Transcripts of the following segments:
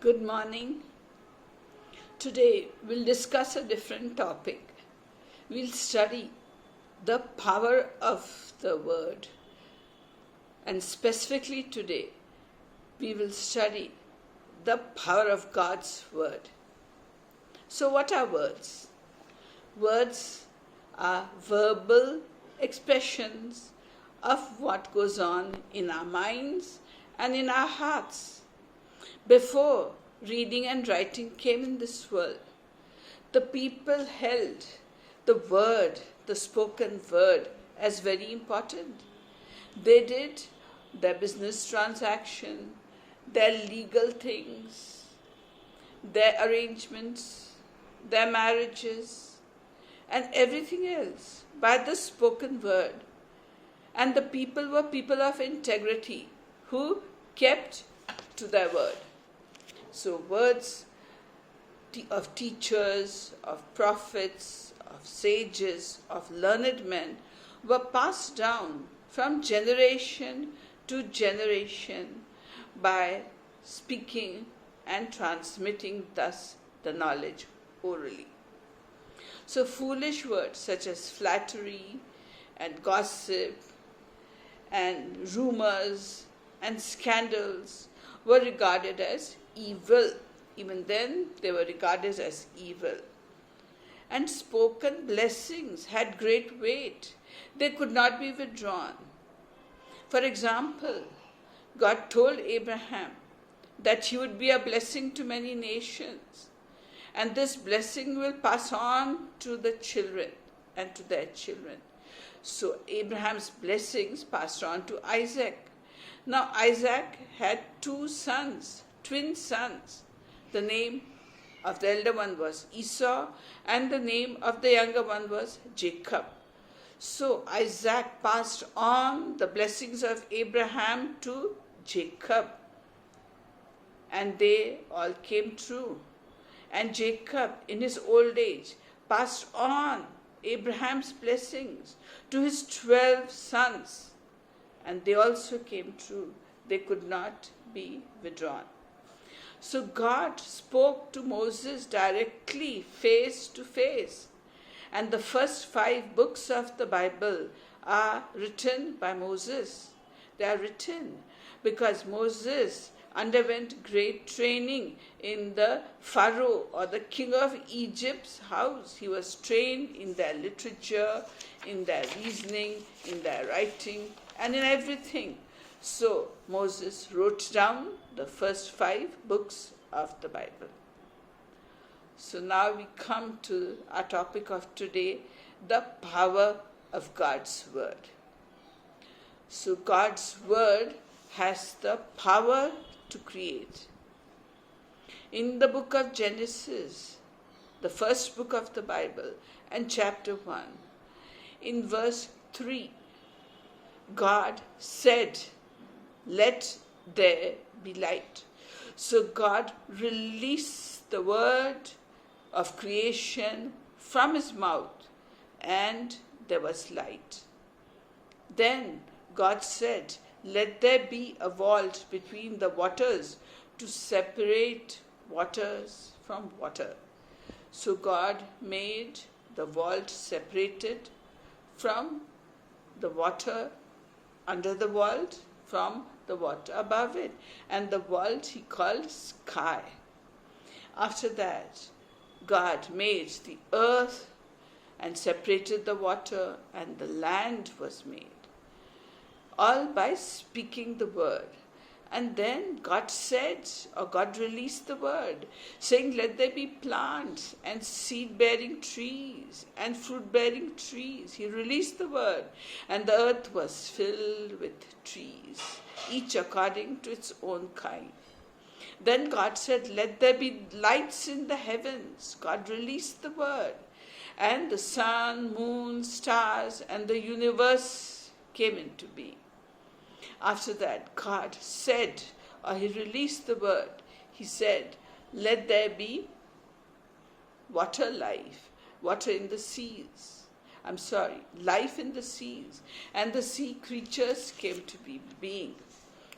Good morning. Today we'll discuss a different topic. We'll study the power of the word. And specifically today, we will study the power of God's word. So what are words? Words are verbal expressions of what goes on in our minds and in our hearts. Before reading and writing came in this world, the people held the word, the spoken word, as very important. They did their business transaction, their legal things, their arrangements, their marriages, and everything else by the spoken word. And the people were people of integrity who kept to their word. So words of teachers, of prophets, of sages, of learned men were passed down from generation to generation by speaking and transmitting thus the knowledge orally. So foolish words such as flattery and gossip and rumors and scandals were regarded as evil. Even then, they were regarded as evil. And spoken blessings had great weight. They could not be withdrawn. For example, God told Abraham that he would be a blessing to many nations. And this blessing will pass on to the children and to their children. So Abraham's blessings passed on to Isaac. Now Isaac had two sons, twin sons. The name of the elder one was Esau and the name of the younger one was Jacob. So Isaac passed on the blessings of Abraham to Jacob, and they all came true. And Jacob in his old age passed on Abraham's blessings to his 12 sons, and they also came true. They could not be withdrawn. So God spoke to Moses directly, face to face. And the first 5 books of the Bible are written by Moses. They are written because Moses underwent great training in the Pharaoh or the king of Egypt's house. He was trained in their literature, in their reasoning, in their writing, and in everything. So Moses wrote down the first 5 books of the Bible. So now we come to our topic of today, the power of God's word. So God's word has the power to create. In the book of Genesis, the first book of the Bible, and chapter 1, in verse 3, God said, "Let there be light." So God released the word of creation from his mouth, and there was light. Then God said, "Let there be a vault between the waters to separate waters from water." So God made the vault separated from the water under the vault from the water above it. And the vault he called sky. After that, God made the earth and separated the water, and the land was made. All by speaking the word. And then God said, or God released the word, saying, "Let there be plants and seed-bearing trees and fruit-bearing trees." He released the word, and the earth was filled with trees, each according to its own kind. Then God said, "Let there be lights in the heavens." God released the word, and the sun, moon, stars, and the universe came into being. After that, God said, or he released the word, he said, "Let there be water life, water in the seas. Life in the seas." And the sea creatures came to be being.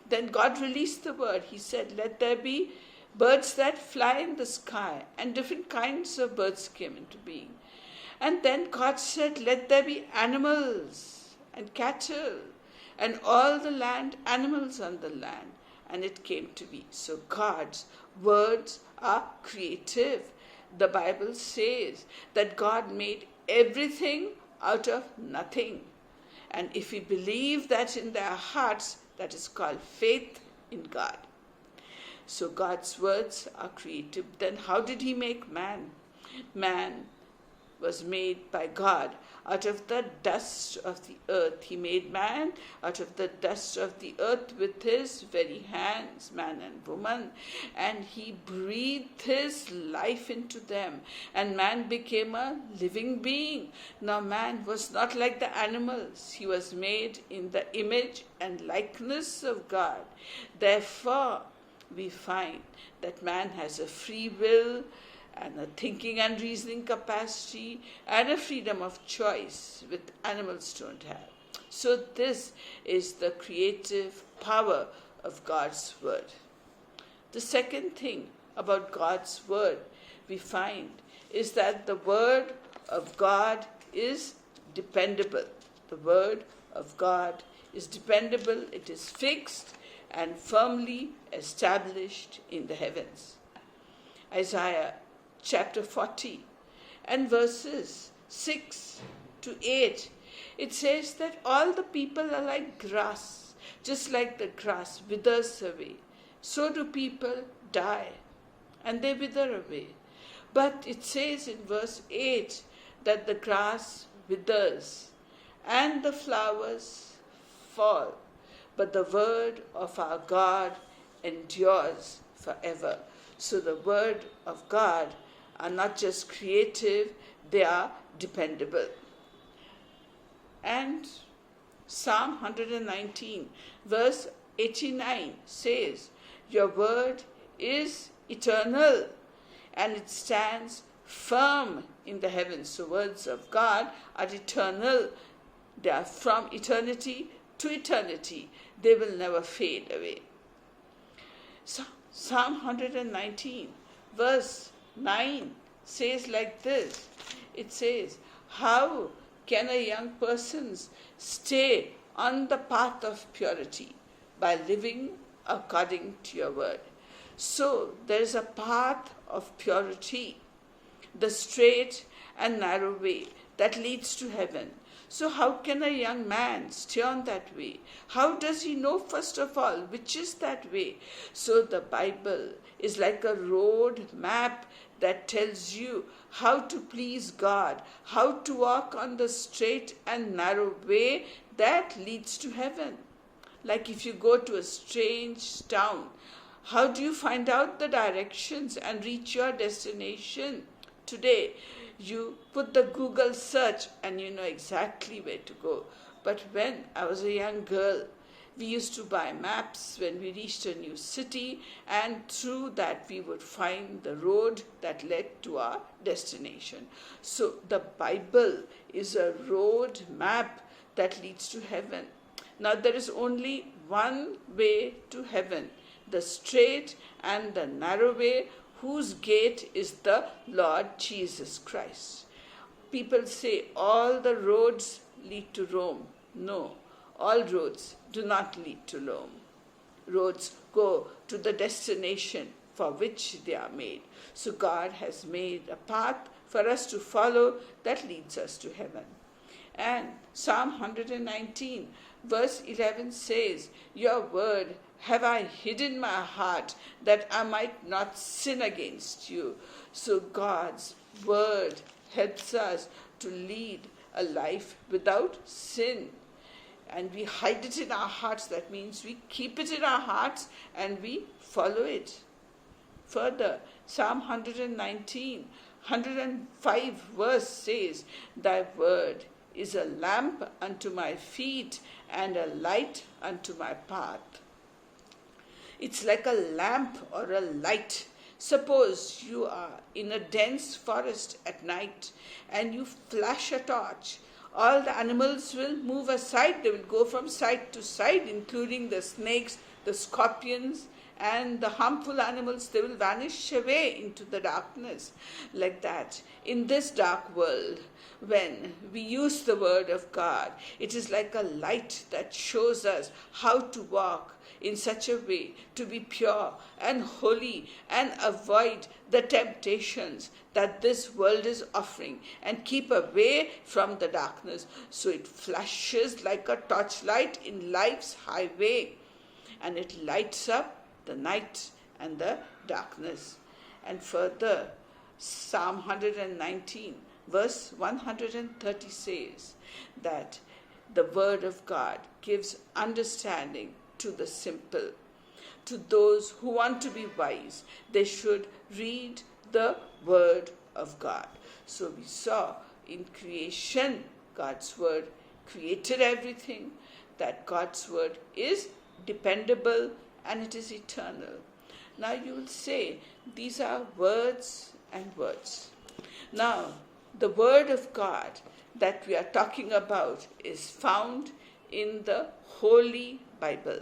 Then God released the word. He said, "Let there be birds that fly in the sky, and different kinds of birds came into being. And then God said, let there be animals and cattle and all the land, animals on the land. And it came to be. So God's words are creative. The Bible says that God made everything out of nothing. And if we believe that in their hearts, that is called faith in God. So God's words are creative. Then how did He make man? Man was made by God out of the dust of the earth. He made man out of the dust of the earth with His very hands, man and woman, and He breathed His life into them, and man became a living being. Now man was not like the animals. He was made in the image and likeness of God. Therefore, we find that man has a free will and a thinking and reasoning capacity and a freedom of choice which animals don't have. So this is the creative power of God's word. The second thing about God's word we find is that the word of God is dependable. The word of God is dependable. It is fixed and firmly established in the heavens. Isaiah chapter 40 and verses 6 to 8, it says that all the people are like grass, just like the grass withers away. So do people die, and they wither away. But it says in verse 8 that the grass withers and the flowers fall, but the word of our God endures forever. So the word of God are not just creative, they are dependable. And Psalm 119 verse 89 says, your word is eternal and it stands firm in the heavens. So words of God are eternal. They are from eternity to eternity. They will never fade away. So Psalm 119 verse 9 says like this. It says, how can a young person stay on the path of purity? By living according to your word. So there is a path of purity, the straight and narrow way that leads to heaven. So how can a young man stay on that way? How does he know, first of all, which is that way? So the Bible is like a road map that tells you how to please God, how to walk on the straight and narrow way that leads to heaven. Like if you go to a strange town, how do you find out the directions and reach your destination? Today, you put the Google search and you know exactly where to go. But when I was a young girl, we used to buy maps when we reached a new city, and through that we would find the road that led to our destination. So the Bible is a road map that leads to heaven. Now there is only one way to heaven, the straight and the narrow way, whose gate is the Lord Jesus Christ. People say all the roads lead to Rome. No, all roads do not lead to Rome. Roads go to the destination for which they are made. So God has made a path for us to follow that leads us to heaven. And Psalm 119 verse 11 says, your word have I hid in my heart that I might not sin against you. So God's word helps us to lead a life without sin. And we hide it in our hearts. That means we keep it in our hearts and we follow it. Further, Psalm 119, 105 verse says, thy word is a lamp unto my feet and a light unto my path. It's like a lamp or a light. Suppose you are in a dense forest at night and you flash a torch. All the animals will move aside. They will go from side to side, including the snakes, the scorpions, and the harmful animals, they will vanish away into the darkness. Like that, in this dark world, when we use the word of God, it is like a light that shows us how to walk in such a way to be pure and holy and avoid the temptations that this world is offering and keep away from the darkness. So it flashes like a torchlight in life's highway, and it lights up the night and the darkness. And further, Psalm 119 verse 130 says that the word of God gives understanding to the simple. To those who want to be wise, they should read the word of God. So we saw in creation, God's word created everything, that God's word is dependable and it is eternal. Now you will say, these are words and words. Now, the word of God that we are talking about is found in the Holy Bible.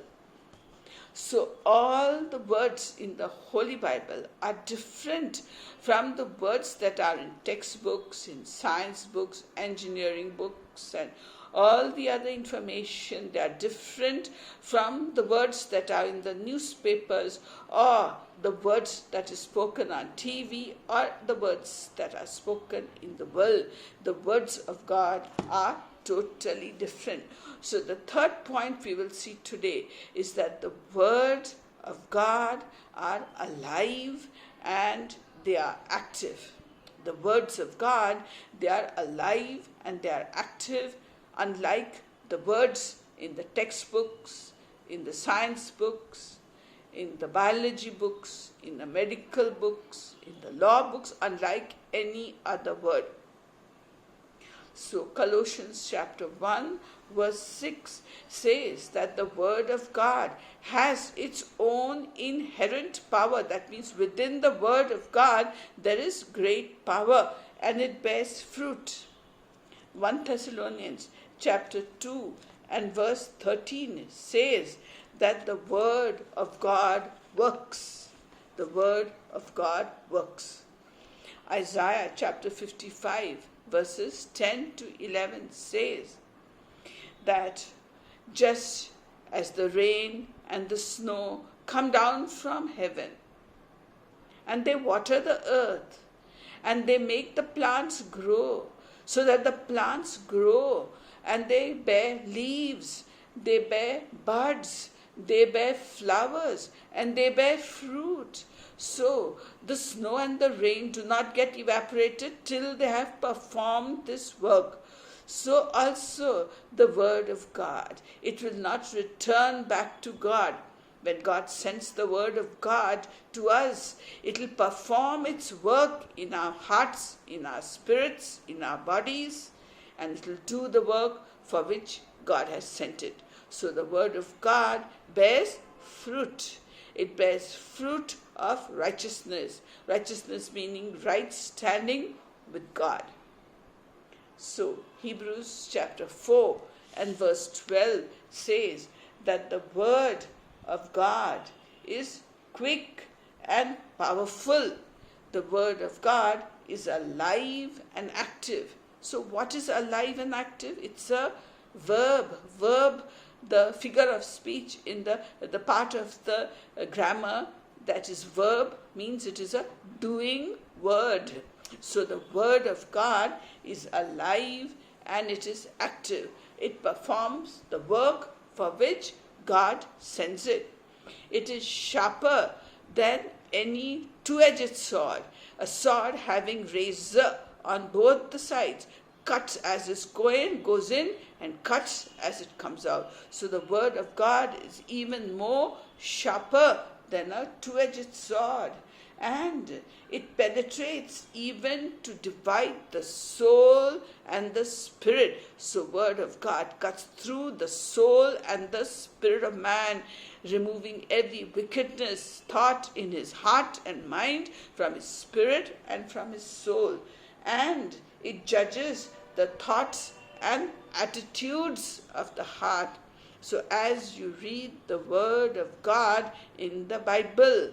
So all the words in the Holy Bible are different from the words that are in textbooks, in science books, engineering books, and all the other information. They are different from the words that are in the newspapers or the words that is spoken on TV or the words that are spoken in the world. The words of God are totally different. So the third point we will see today is that the word of God are alive and they are active. The words of God, they are alive and they are active, unlike the words in the textbooks, in the science books, in the biology books, in the medical books, in the law books, unlike any other word. So Colossians chapter 1 verse 6 says that the word of God has its own inherent power. That means within the word of God there is great power and it bears fruit. 1 Thessalonians chapter 2 and verse 13 says that the word of God works. The word of God works. Isaiah chapter 55 verses 10 to 11 says that just as the rain and the snow come down from heaven and they water the earth and they make the plants grow, so that the plants grow and they bear leaves, they bear buds, they bear flowers, and they bear fruit. So the snow and the rain do not get evaporated till they have performed this work. So also the word of God, it will not return back to God. When God sends the word of God to us, it will perform its work in our hearts, in our spirits, in our bodies, and it will do the work for which God has sent it. So the word of God bears fruit. It bears fruit of righteousness. Righteousness meaning right standing with God. So Hebrews chapter 4 and verse 12 says that the word of God is quick and powerful. The word of God is alive and active. So what is alive and active? It's a verb. Verb, the figure of speech in the part of the grammar that is verb, means it is a doing word. So the word of God is alive and it is active. It performs the work for which God sends it. It is sharper than any two-edged sword, a sword having razor on both the sides, cuts as it goes in and cuts as it comes out. So the word of God is even more sharper than a two-edged sword, and it penetrates even to divide the soul and the spirit. So word of God cuts through the soul and the spirit of man, removing every wickedness thought in his heart and mind from his spirit and from his soul. And it judges the thoughts and attitudes of the heart. So as you read the Word of God in the Bible,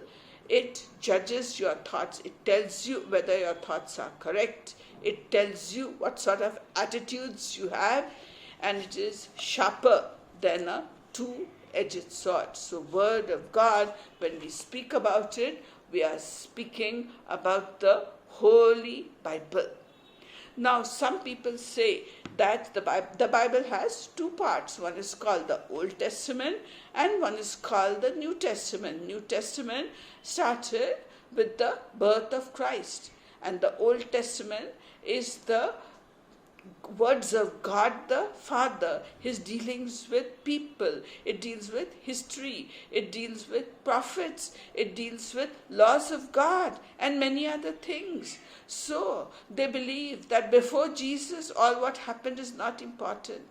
it judges your thoughts. It tells you whether your thoughts are correct. It tells you what sort of attitudes you have, and it is sharper than a two-edged sword. So Word of God, when we speak about it, we are speaking about the Holy Bible. Now, some people say that the Bible has two parts. One is called the Old Testament and one is called the New Testament. New Testament started with the birth of Christ, and the Old Testament is the words of God the Father, His dealings with people. It deals with history, it deals with prophets, it deals with laws of God and many other things. So they believe that before Jesus, all what happened is not important.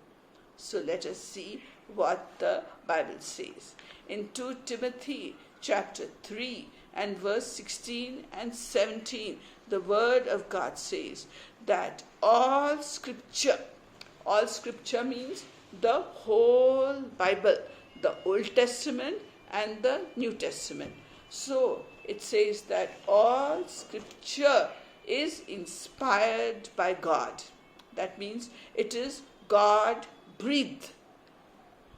So let us see what the Bible says. In 2 Timothy chapter 3 and verse 16 and 17, the Word of God says that all scripture means the whole Bible, the Old Testament and the New Testament. So it says that all scripture is inspired by God. That means it is God breathed.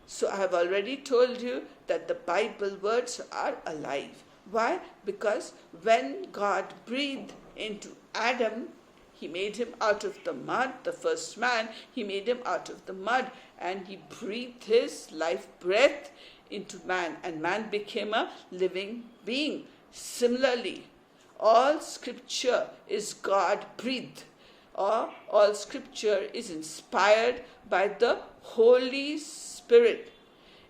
So I have already told you that the Bible words are alive. Why? Because when God breathed into Adam, He made him out of the mud, the first man, He made him out of the mud, and He breathed His life breath into man, and man became a living being. Similarly, all scripture is God breathed, or all scripture is inspired by the Holy Spirit,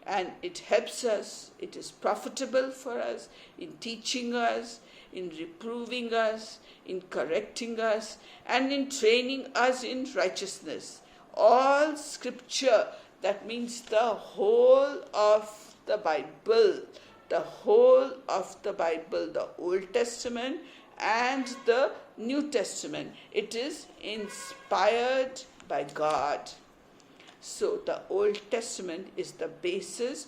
and it helps us, it is profitable for us in teaching us, in reproving us, in correcting us, and in training us in righteousness. All scripture, that means the whole of the Bible, the whole of the Bible, the Old Testament and the New Testament, it is inspired by God. So the Old Testament is the basis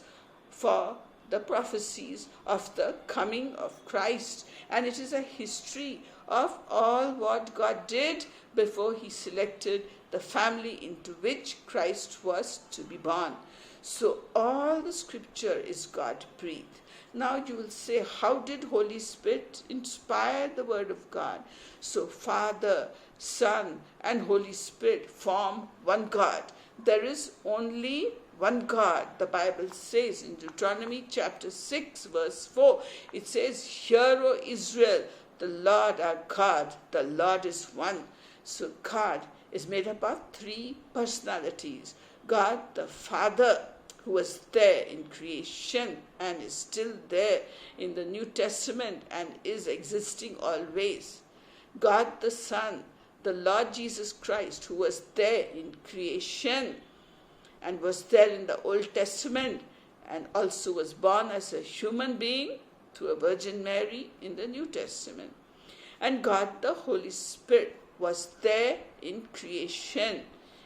for the prophecies of the coming of Christ, and it is a history of all what God did before He selected the family into which Christ was to be born. So all the scripture is God breathed. Now you will say, how did Holy Spirit inspire the Word of God? So Father, Son and Holy Spirit form one God. There is only one God. The Bible says in Deuteronomy chapter 6 verse 4, it says, "Hear, O Israel, the Lord our God, the Lord is one." So God is made up of three personalities. God the Father, who was there in creation and is still there in the New Testament and is existing always. God the Son, the Lord Jesus Christ, who was there in creation and was there in the Old Testament and also was born as a human being through a Virgin Mary in the New Testament. And God the Holy Spirit was there in creation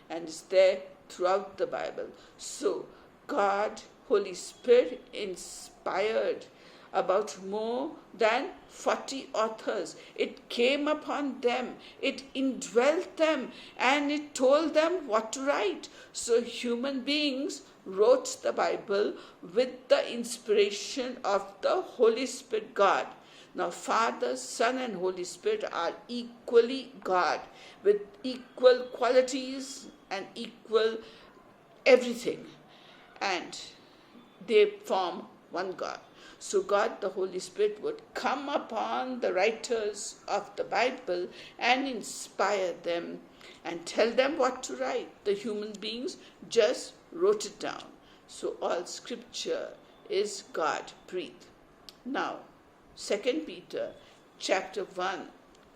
and is there throughout the Bible. So God, Holy Spirit inspired about more than 40 authors. It came upon them, it indwelt them, and it told them what to write. So human beings wrote the Bible with the inspiration of the Holy Spirit God. Now Father, Son and Holy Spirit are equally God, with equal qualities and equal everything, and they form one God. So God the Holy Spirit would come upon the writers of the Bible and inspire them and tell them what to write. The human beings just wrote it down. So all scripture is God breathed. Now 2 Peter chapter 1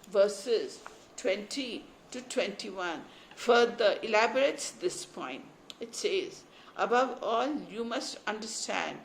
verses 20 to 21 further elaborates this point. It says, "Above all, you must understand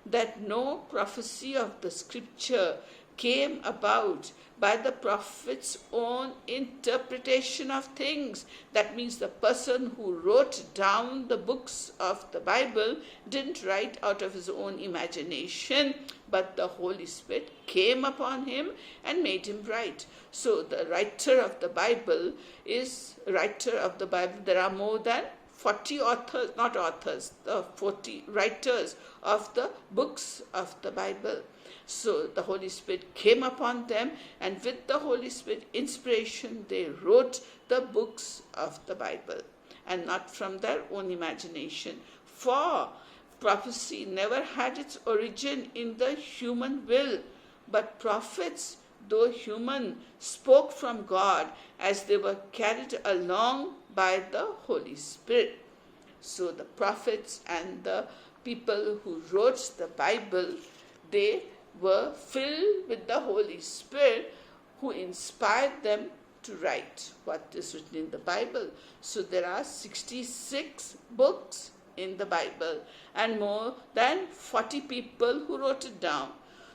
that no prophecy of the scripture came about by the prophet's own interpretation of things. That means the person who wrote down the books of the Bible didn't write out of his own imagination, but the Holy Spirit came upon him and made him write. So the writer of the Bible is writer of the Bible. There are more than 40 authors, not authors, 40 writers of the books of the Bible. So the Holy Spirit came upon them, and with the Holy Spirit inspiration, they wrote the books of the Bible, and not from their own imagination. For prophecy never had its origin in the human will, but prophets, though human, spoke from God as they were carried along by the Holy Spirit. So the prophets and the people who wrote the Bible, they were filled with the Holy Spirit, who inspired them to write what is written in the Bible. So there are 66 books in the Bible and more than 40 people who wrote it down.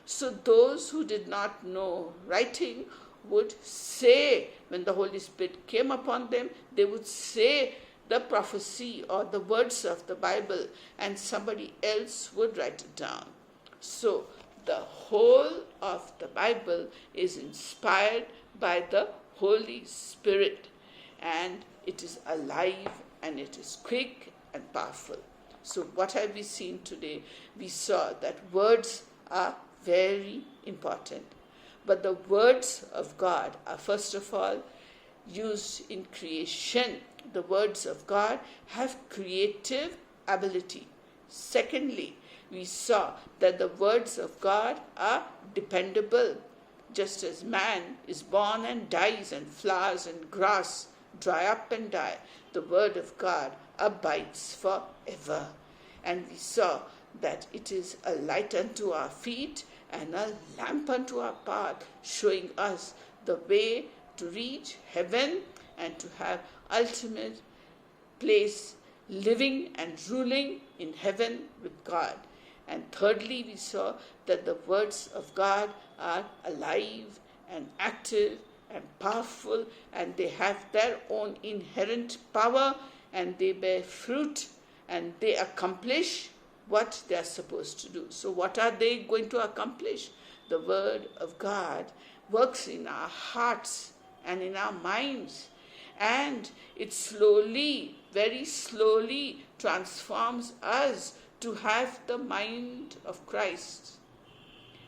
So those who did not know writing would say, when the Holy Spirit came upon them, they would say the prophecy or the words of the Bible, and somebody else would write it down. So the whole of the Bible is inspired by the Holy Spirit, and it is alive and it is quick and powerful. So what have we seen today? We saw that words are very important, but the words of God are first of all used in creation. The words of God have creative ability. Secondly, we saw that the words of God are dependable. Just as man is born and dies, and flowers and grass dry up and die, the word of God abides forever. And we saw that it is a light unto our feet and a lamp unto our path, showing us the way to reach heaven and to have ultimate place living and ruling in heaven with God. And thirdly, we saw that the words of God are alive and active and powerful, and they have their own inherent power, and they bear fruit, and they accomplish what they are supposed to do. So what are they going to accomplish? The word of God works in our hearts and in our minds, and it slowly, very slowly transforms us to have the mind of Christ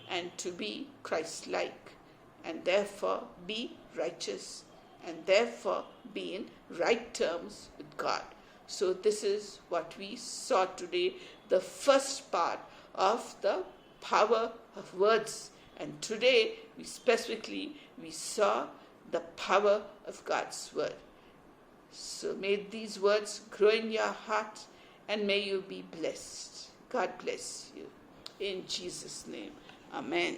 and to be Christ-like, and therefore be righteous, and therefore be in right terms with God. So this is what we saw today, the first part of the power of words. And today we saw the power of God's word. So may these words grow in your heart, and may you be blessed. God bless you. In Jesus' name, amen.